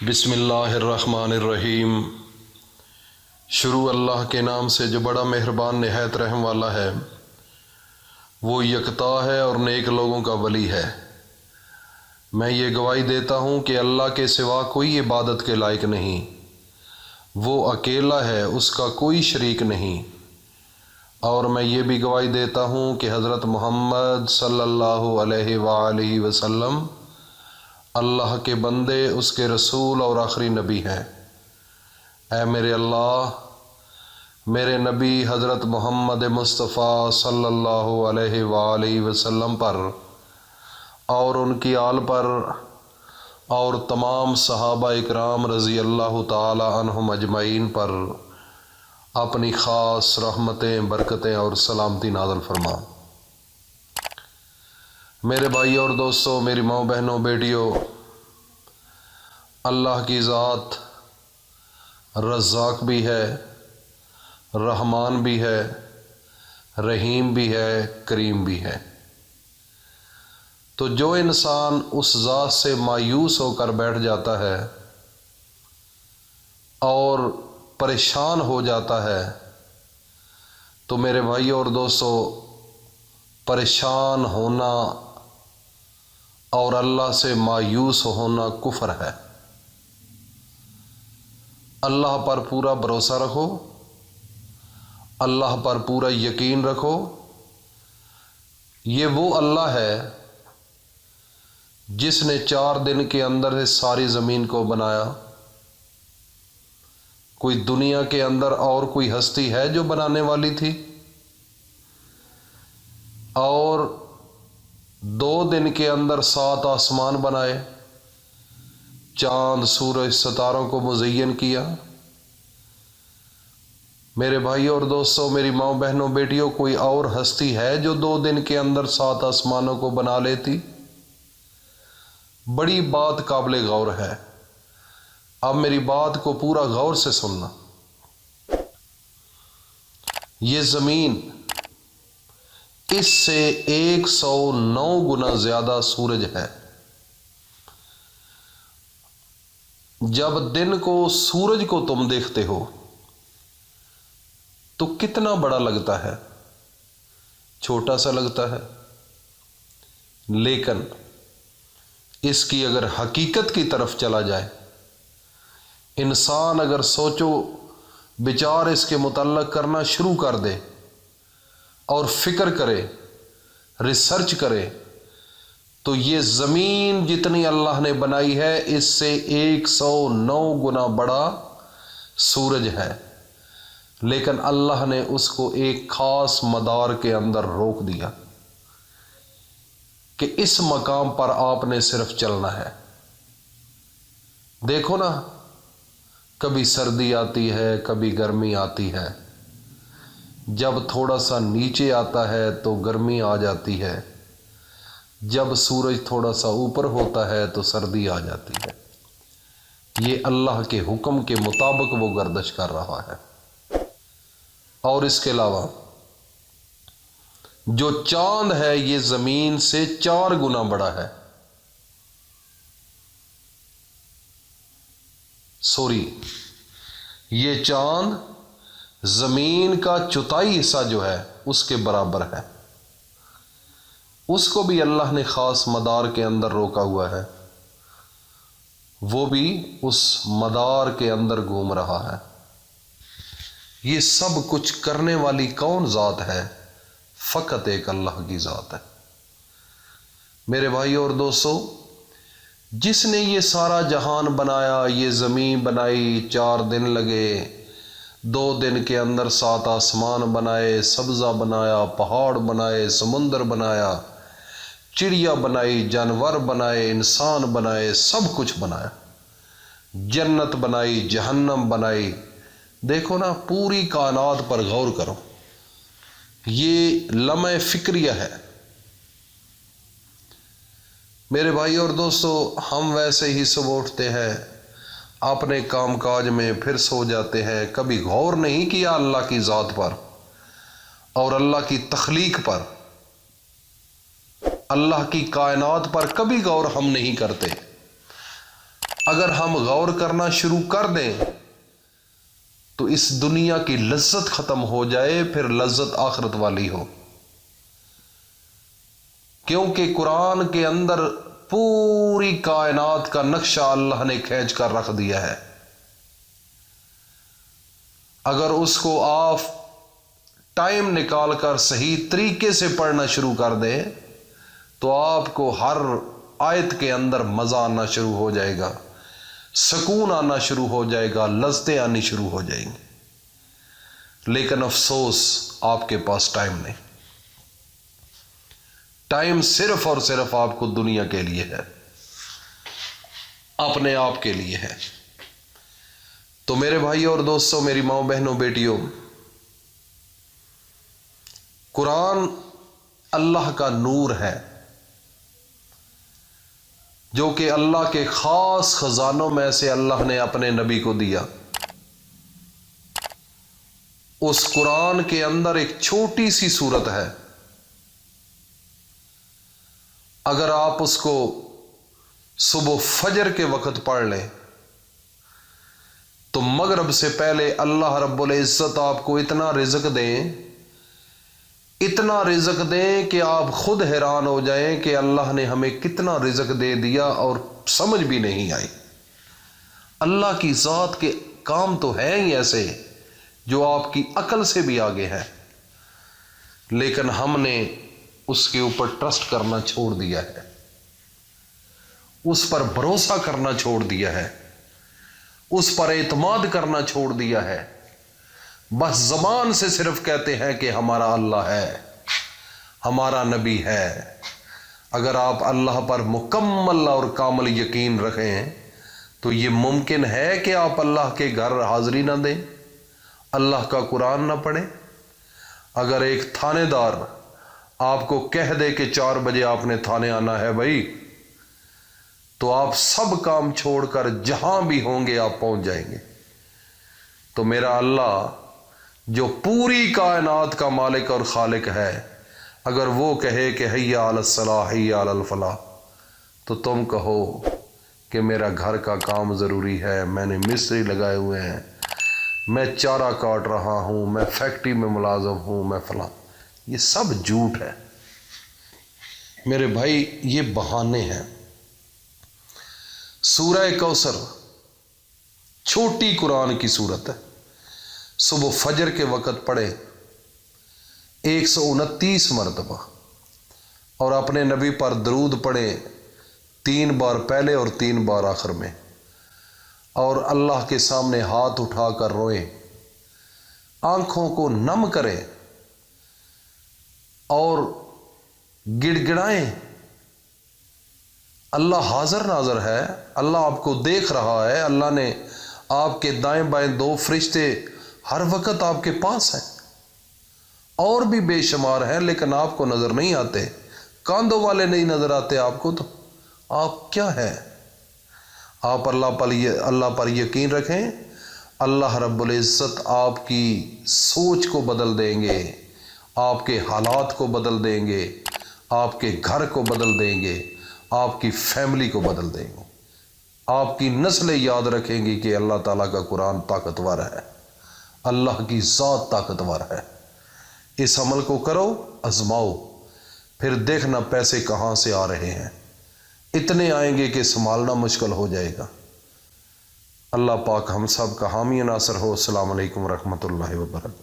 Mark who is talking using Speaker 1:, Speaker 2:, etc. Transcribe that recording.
Speaker 1: بسم اللہ الرحمن الرحیم۔ شروع اللہ کے نام سے جو بڑا مہربان نہایت رحم والا ہے۔ وہ یکتا ہے اور نیک لوگوں کا ولی ہے۔ میں یہ گواہی دیتا ہوں کہ اللہ کے سوا کوئی عبادت کے لائق نہیں، وہ اکیلا ہے، اس کا کوئی شریک نہیں۔ اور میں یہ بھی گواہی دیتا ہوں کہ حضرت محمد صلی اللہ علیہ وآلہ وسلم اللہ کے بندے، اس کے رسول اور آخری نبی ہیں۔ اے میرے اللہ، میرے نبی حضرت محمد مصطفیٰ صلی اللہ علیہ وآلہ وسلم پر اور ان کی آل پر اور تمام صحابہ اکرام رضی اللہ تعالی عنہم اجمعین پر اپنی خاص رحمتیں، برکتیں اور سلامتی نازل فرما۔ میرے بھائی اور دوستوں، میری ماں بہنوں، بیٹیوں، اللہ کی ذات رزاق بھی ہے، رحمان بھی ہے، رحیم بھی ہے، کریم بھی ہے۔ تو جو انسان اس ذات سے مایوس ہو کر بیٹھ جاتا ہے اور پریشان ہو جاتا ہے، تو میرے بھائی اور دوستوں، پریشان ہونا اور اللہ سے مایوس ہونا کفر ہے۔ اللہ پر پورا بھروسہ رکھو، اللہ پر پورا یقین رکھو۔ یہ وہ اللہ ہے جس نے 4 دن کے اندر ساری زمین کو بنایا۔ کوئی دنیا کے اندر اور کوئی ہستی ہے جو بنانے والی تھی؟ اور 2 دن کے اندر 7 آسمان بنائے، چاند، سورج، ستاروں کو مزین کیا۔ میرے بھائی اور دوستوں، میری ماں بہنوں، بیٹیوں، کوئی اور ہستی ہے جو 2 دن کے اندر 7 آسمانوں کو بنا لیتی؟ بڑی بات قابل غور ہے۔ اب میری بات کو پورا غور سے سننا۔ یہ زمین اس سے 109 گنا زیادہ سورج ہے۔ جب دن کو سورج کو تم دیکھتے ہو تو کتنا بڑا لگتا ہے؟ چھوٹا سا لگتا ہے۔ لیکن اس کی اگر حقیقت کی طرف چلا جائے، انسان اگر سوچو بچار اس کے متعلق کرنا شروع کر دے اور فکر کرے، ریسرچ کرے، تو یہ زمین جتنی اللہ نے بنائی ہے اس سے 109 گنا بڑا سورج ہے۔ لیکن اللہ نے اس کو ایک خاص مدار کے اندر روک دیا کہ اس مقام پر آپ نے صرف چلنا ہے۔ دیکھو نا، کبھی سردی آتی ہے، کبھی گرمی آتی ہے۔ جب تھوڑا سا نیچے آتا ہے تو گرمی آ جاتی ہے، جب سورج تھوڑا سا اوپر ہوتا ہے تو سردی آ جاتی ہے۔ یہ اللہ کے حکم کے مطابق وہ گردش کر رہا ہے۔ اور اس کے علاوہ جو چاند ہے یہ زمین سے 4 گنا بڑا ہے۔ یہ چاند زمین کا 1/4 حصہ جو ہے اس کے برابر ہے۔ اس کو بھی اللہ نے خاص مدار کے اندر روکا ہوا ہے، وہ بھی اس مدار کے اندر گھوم رہا ہے۔ یہ سب کچھ کرنے والی کون ذات ہے؟ فقط ایک اللہ کی ذات ہے۔ میرے بھائی اور دوستو، جس نے یہ سارا جہان بنایا، یہ زمین بنائی، 4 دن لگے، 2 دن کے اندر 7 آسمان بنائے، سبزہ بنایا، پہاڑ بنائے، سمندر بنایا، چڑیا بنائی، جانور بنائے، انسان بنائے، سب کچھ بنایا، جنت بنائی، جہنم بنائی۔ دیکھو نا، پوری کائنات پر غور کرو، یہ لمحہ فکریہ ہے۔ میرے بھائی اور دوستو، ہم ویسے ہی صبح اٹھتے ہیں، اپنے کام کاج میں پھر سو جاتے ہیں، کبھی غور نہیں کیا اللہ کی ذات پر اور اللہ کی تخلیق پر، اللہ کی کائنات پر کبھی غور ہم نہیں کرتے۔ اگر ہم غور کرنا شروع کر دیں تو اس دنیا کی لذت ختم ہو جائے، پھر لذت آخرت والی ہو، کیونکہ قرآن کے اندر پوری کائنات کا نقشہ اللہ نے کھینچ کر رکھ دیا ہے۔ اگر اس کو آپ ٹائم نکال کر صحیح طریقے سے پڑھنا شروع کر دیں تو آپ کو ہر آیت کے اندر مزہ آنا شروع ہو جائے گا، سکون آنا شروع ہو جائے گا، لذتیں آنی شروع ہو جائیں گی۔ لیکن افسوس آپ کے پاس ٹائم نہیں، ٹائم صرف اور صرف آپ کو دنیا کے لیے ہے، اپنے آپ کے لیے ہے۔ تو میرے بھائی اور دوستوں، میری ماں بہنوں بیٹیوں، قرآن اللہ کا نور ہے جو کہ اللہ کے خاص خزانوں میں سے اللہ نے اپنے نبی کو دیا۔ اس قرآن کے اندر ایک چھوٹی سی سورت ہے، اگر آپ اس کو صبح فجر کے وقت پڑھ لیں تو مغرب سے پہلے اللہ رب العزت آپ کو اتنا رزق دیں کہ آپ خود حیران ہو جائیں کہ اللہ نے ہمیں کتنا رزق دے دیا اور سمجھ بھی نہیں آئی۔ اللہ کی ذات کے کام تو ہیں ہی ایسے جو آپ کی عقل سے بھی آگے ہیں، لیکن ہم نے اس کے اوپر ٹرسٹ کرنا چھوڑ دیا ہے، اس پر بھروسہ کرنا چھوڑ دیا ہے، اس پر اعتماد کرنا چھوڑ دیا ہے۔ بس زبان سے صرف کہتے ہیں کہ ہمارا اللہ ہے، ہمارا نبی ہے۔ اگر آپ اللہ پر مکمل اور کامل یقین رکھیں تو یہ ممکن ہے کہ آپ اللہ کے گھر حاضری نہ دیں، اللہ کا قرآن نہ پڑھیں۔ اگر ایک تھانے دار آپ کو کہہ دے کہ 4 بجے آپ نے تھانے آنا ہے بھائی، تو آپ سب کام چھوڑ کر جہاں بھی ہوں گے آپ پہنچ جائیں گے۔ تو میرا اللہ جو پوری کائنات کا مالک اور خالق ہے، اگر وہ کہے کہ حیا علی الصلاح حیا علی الفلاح، تو تم کہو کہ میرا گھر کا کام ضروری ہے، میں نے مستری لگائے ہوئے ہیں، میں چارہ کاٹ رہا ہوں، میں فیکٹری میں ملازم ہوں، میں فلاں، یہ سب جھوٹ ہے میرے بھائی، یہ بہانے ہیں۔ سورہ کوثر چھوٹی قرآن کی سورت ہے، صبح فجر کے وقت پڑھے 129 مرتبہ، اور اپنے نبی پر درود پڑھے 3 بار پہلے اور 3 بار آخر میں، اور اللہ کے سامنے ہاتھ اٹھا کر روئیں، آنکھوں کو نم کریں اور گڑ گڑائیں۔ اللہ حاضر ناظر ہے، اللہ آپ کو دیکھ رہا ہے، اللہ نے آپ کے دائیں بائیں 2 فرشتے ہر وقت آپ کے پاس ہیں، اور بھی بے شمار ہیں لیکن آپ کو نظر نہیں آتے، کاندھوں والے نہیں نظر آتے آپ کو، تو آپ کیا ہیں؟ آپ اللہ پر یقین رکھیں، اللہ رب العزت آپ کی سوچ کو بدل دیں گے، آپ کے حالات کو بدل دیں گے، آپ کے گھر کو بدل دیں گے، آپ کی فیملی کو بدل دیں گے، آپ کی نسلیں یاد رکھیں گی کہ اللہ تعالیٰ کا قرآن طاقتور ہے، اللہ کی ذات طاقتور ہے۔ اس عمل کو کرو، آزماؤ، پھر دیکھنا پیسے کہاں سے آ رہے ہیں، اتنے آئیں گے کہ سنبھالنا مشکل ہو جائے گا۔ اللہ پاک ہم سب کا حامی ناصر ہو۔ السلام علیکم ورحمۃ اللہ وبرکاتہ۔